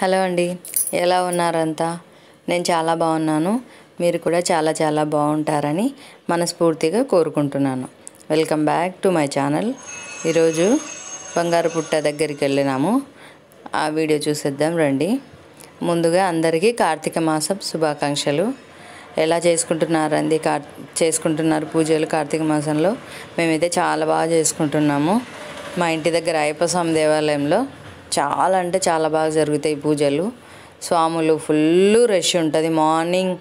Hello అండి, ఎలా ఉన్నారంతా? నేను చాలా బాగున్నాను. మీరు కూడా చాలా చాలా బాగుంటారని మనస్ఫూర్తిగా కోరుకుంటున్నాను. Welcome back to my channel. ఈరోజు బంగారు పుట్ట దగ్గరికి వెళ్ళినాము. ఆ వీడియో చూసేద్దాం రండి. ముందుగా అందరికీ కార్తీక మాసం శుభాకాంక్షలు. ఎలా చేసుకుంటున్నారు పూజలు కార్తీక మాసంలో? మేమైతే చాలా బాగా చేసుకుంటున్నాము. మా ఇంటి దగ్గర అయ్యప్ప స్వామి దేవాలయంలో చాలా అంటే చాలా బాగా జరుగుతాయి పూజలు. స్వాములు ఫుల్ రష్ ఉంటుంది. మార్నింగ్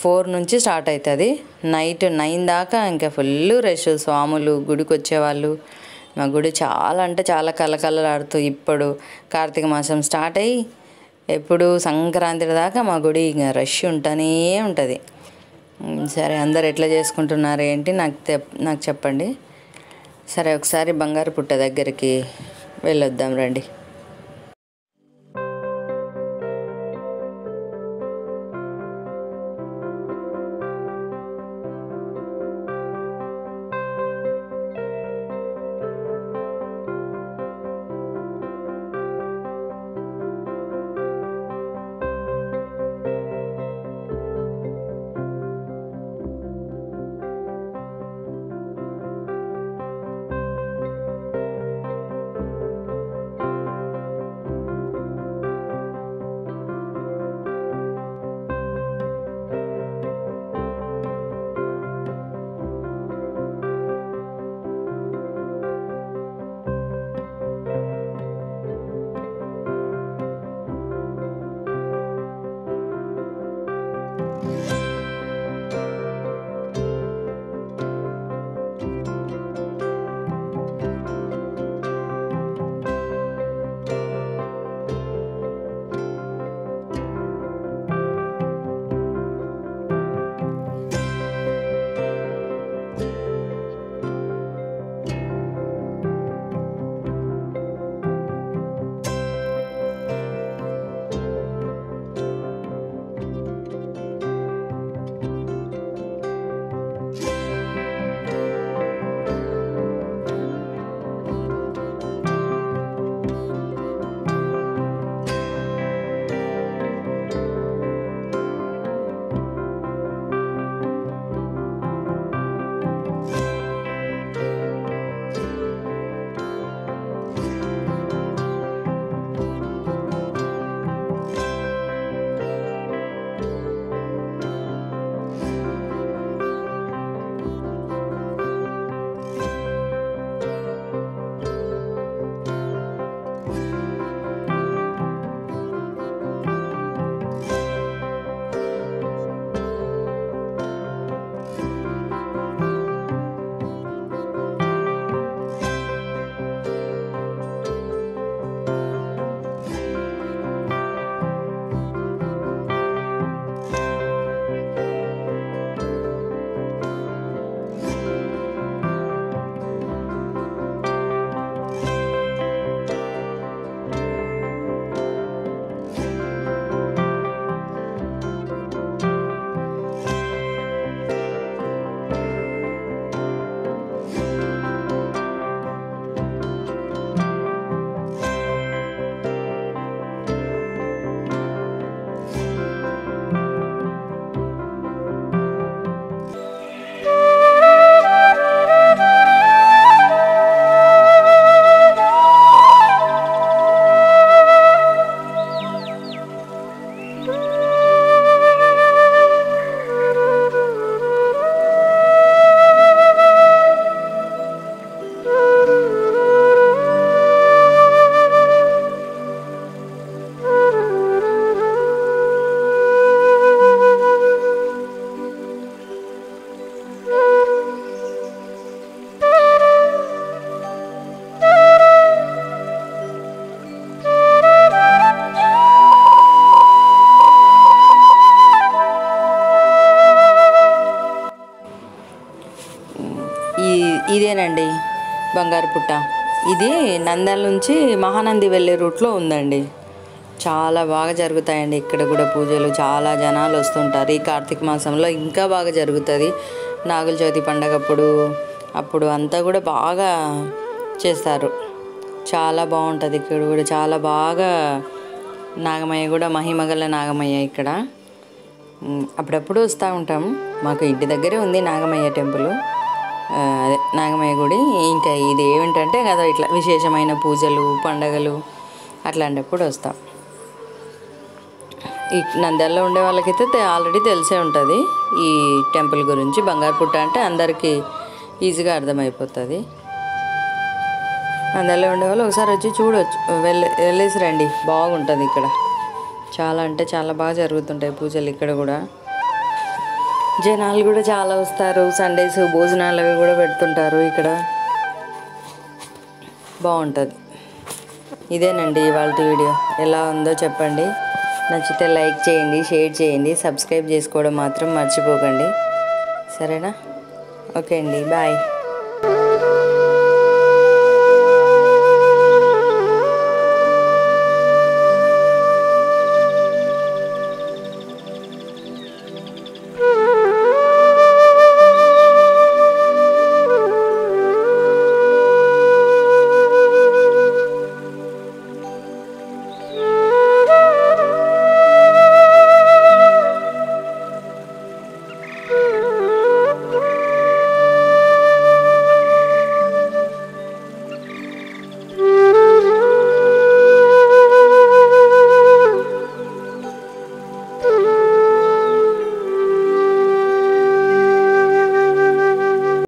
4 నుంచి స్టార్ట్ అవుతుంది, నైట్ 9 దాకా ఇంకా ఫుల్ రష్. స్వాములు గుడికి వచ్చేవాళ్ళు. మా గుడి చాలా అంటే చాలా కలకలలాడుతూ ఇప్పుడు కార్తీక మాసం స్టార్ట్ అయ్యి ఎప్పుడు సంక్రాంతి దాకా మా గుడి ఇంకా రష్ ఉంటూనే ఉంటుంది. సరే, అందరు ఎట్లా చేసుకుంటున్నారు ఏంటి నాకు చెప్పండి. సరే, ఒకసారి బంగారు పుట్ట దగ్గరికి వెళ్ళొద్దాం రండి. ఇదేనండి బంగారు పుట్ట. ఇది నంద్యాల నుంచి మహానంది వెళ్ళే రూట్లో ఉందండి. చాలా బాగా జరుగుతాయండి ఇక్కడ కూడా పూజలు. చాలా జనాలు వస్తుంటారు. ఈ కార్తీక మాసంలో ఇంకా బాగా జరుగుతుంది. నాగుల చవితి పండగ అప్పుడు అంతా కూడా బాగా చేస్తారు. చాలా బాగుంటుంది ఇక్కడ కూడా. చాలా బాగా నాగమయ్య కూడా మహిమగల నాగమయ్య ఇక్కడ. అప్పుడప్పుడు వస్తూ ఉంటాం. మాకు ఇంటి దగ్గరే ఉంది నాగమయ్య టెంపుల్, అదే నాగమయ్య గుడి. ఇంకా ఇది ఏమిటంటే కదా ఇట్లా విశేషమైన పూజలు పండగలు అట్లాంటప్పుడు వస్తాం. ఈ నంద్యాలలో ఉండే వాళ్ళకైతే ఆల్రెడీ తెలిసే ఉంటుంది ఈ టెంపుల్ గురించి. బంగారుపుట్ట అంటే అందరికీ ఈజీగా అర్థమైపోతుంది. నంద్యాలలో ఉండేవాళ్ళు ఒకసారి వచ్చి చూడవచ్చు, వెళ్ళేసి రండి, బాగుంటుంది ఇక్కడ. చాలా అంటే చాలా బాగా జరుగుతుంటాయి పూజలు ఇక్కడ కూడా. జనాలు కూడా చాలా వస్తారు. సండేస్ భోజనాలు అవి కూడా పెడుతుంటారు ఇక్కడ, బాగుంటుంది. ఇదేనండి ఇవాళ వీడియో. ఎలా ఉందో చెప్పండి. నచ్చితే లైక్ చేయండి, షేర్ చేయండి, సబ్స్క్రైబ్ చేసుకోవడం మాత్రం మర్చిపోకండి. సరేనా? ఓకే అండి, బాయ్.